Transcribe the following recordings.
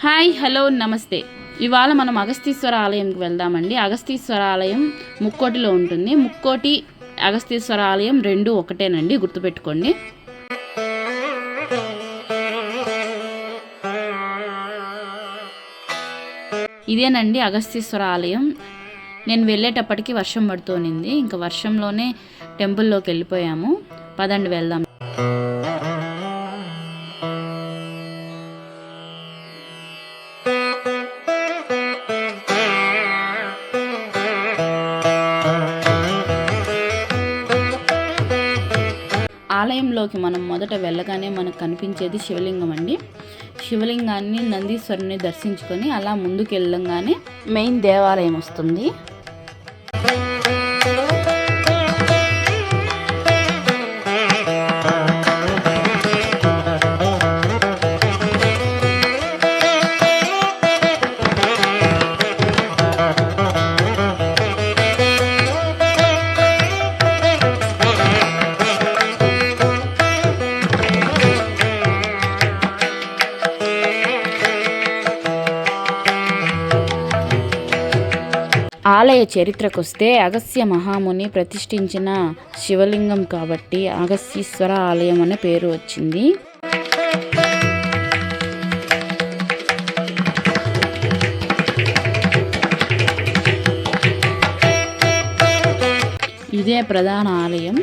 Hi hello నమస్తే. ఇవాళ మనం అగస్తీశ్వర ఆలయంకి వెళ్దామండి. అగస్తీశ్వర ఆలయం ముక్కోటిలో ఉంటుంది. ముక్కోటి అగస్తీశ్వర ఆలయం రెండు ఒకటేనండి, గుర్తుపెట్టుకోండి. ఇదేనండి అగస్తీశ్వర ఆలయం. నేను వెళ్ళేటప్పటికి వర్షం పడుతూనింది. ఇంకా వర్షంలోనే టెంపుల్లోకి వెళ్ళిపోయాము. పదండి వెళ్దాం. ఆలయంలోకి మనం మొదట వెళ్ళగానే మనకు కనిపించేది శివలింగం అండి. శివలింగాన్ని నందీశ్వరుని దర్శించుకొని అలా ముందుకు వెళ్ళంగానే మెయిన్ దేవాలయం వస్తుంది. ఆలయ చరిత్రకొస్తే అగస్త్య మహాముని ప్రతిష్ఠించిన శివలింగం కాబట్టి అగస్తీశ్వర ఆలయం అనే పేరు వచ్చింది. ఇదే ప్రధాన ఆలయం.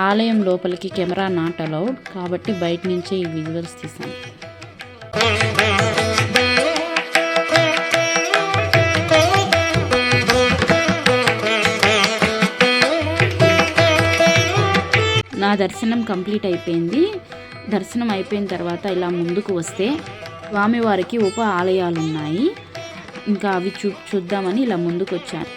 ఆలయం లోపలికి కెమెరా నాట్ అలౌడ్ కాబట్టి బయట నుంచే ఈ విజువల్స్ తీసాను. నా దర్శనం కంప్లీట్ అయిపోయింది. దర్శనం అయిపోయిన తర్వాత ఇలా ముందుకు వస్తే స్వామివారికి ఉప ఆలయాలు ఉన్నాయి. ఇంకా అవి చూద్దామని ఇలా ముందుకు వచ్చాను.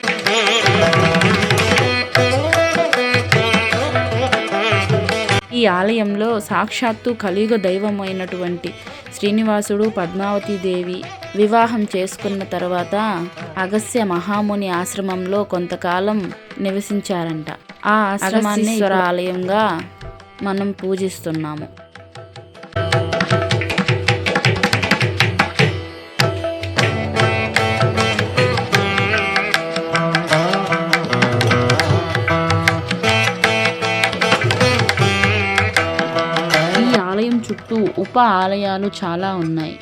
ఈ ఆలయంలో సాక్షాత్తు కలియుగ దైవమైనటువంటి శ్రీనివాసుడు పద్మావతీదేవి వివాహం చేసుకున్న తర్వాత అగస్త్య మహాముని ఆశ్రమంలో కొంతకాలం నివసించారంట. ఆ ఆశ్రమాన్ని ఆలయంగా మనం పూజిస్తున్నాము. ఈ ఆలయం చుట్టూ ఉప ఆలయాలు చాలా ఉన్నాయి.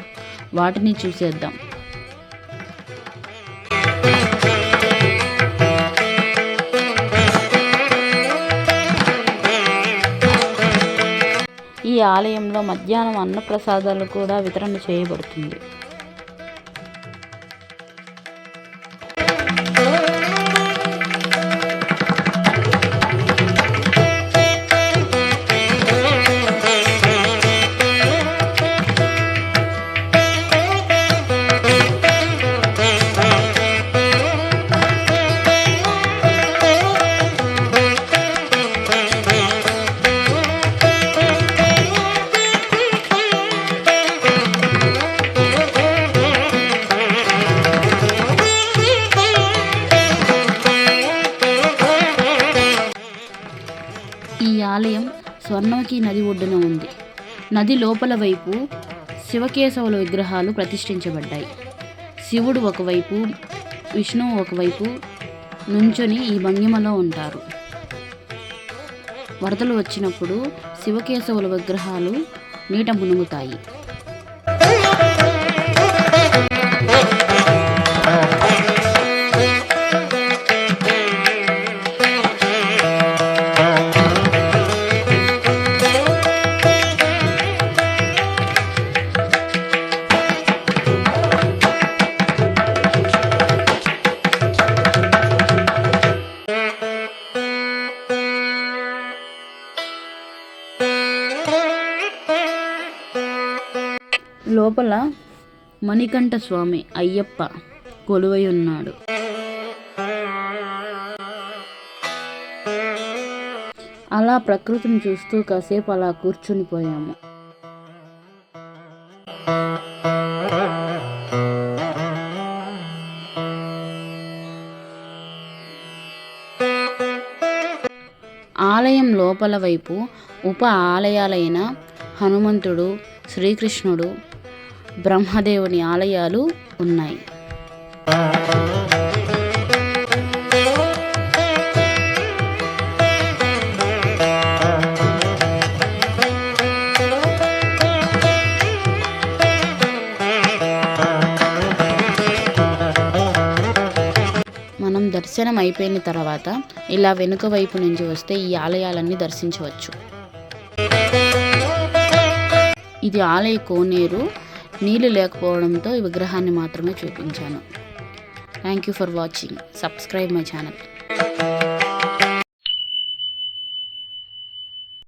వాటిని చూసేద్దాం. ఈ ఆలయంలో మధ్యాహ్నం అన్నప్రసాదాలు కూడా వితరణ చేయబడుతుంది. ఈ ఆలయం స్వర్ణవతి నది ఒడ్డున ఉంది. నది లోపల వైపు శివకేశవుల విగ్రహాలు ప్రతిష్ఠించబడ్డాయి. శివుడు ఒకవైపు, విష్ణువు ఒకవైపు నుంచొని ఈ భంగిమలో ఉంటారు. వరదలు వచ్చినప్పుడు శివకేశవుల విగ్రహాలు నీట మునుగుతాయి. లోపల మణికంఠ స్వామి అయ్యప్ప కొలువై ఉన్నాడు. అలా ప్రకృతిని చూస్తూ కాసేపు అలా కూర్చుని పోయాము. ఆలయం లోపల వైపు ఉప ఆలయాలైన హనుమంతుడు, శ్రీకృష్ణుడు, బ్రహ్మదేవుని ఆలయాలు ఉన్నాయి. మనం దర్శనం అయిపోయిన తర్వాత ఇలా వెనుక వైపు నుంచి వస్తే ఈ ఆలయాలన్నీ దర్శించవచ్చు. ఇది ఆలయ కోనేరు. నీళ్ళు లేకపోవడంతో ఈ విగ్రహాన్ని మాత్రమే చూపించాను. Thank you for watching. Subscribe my channel.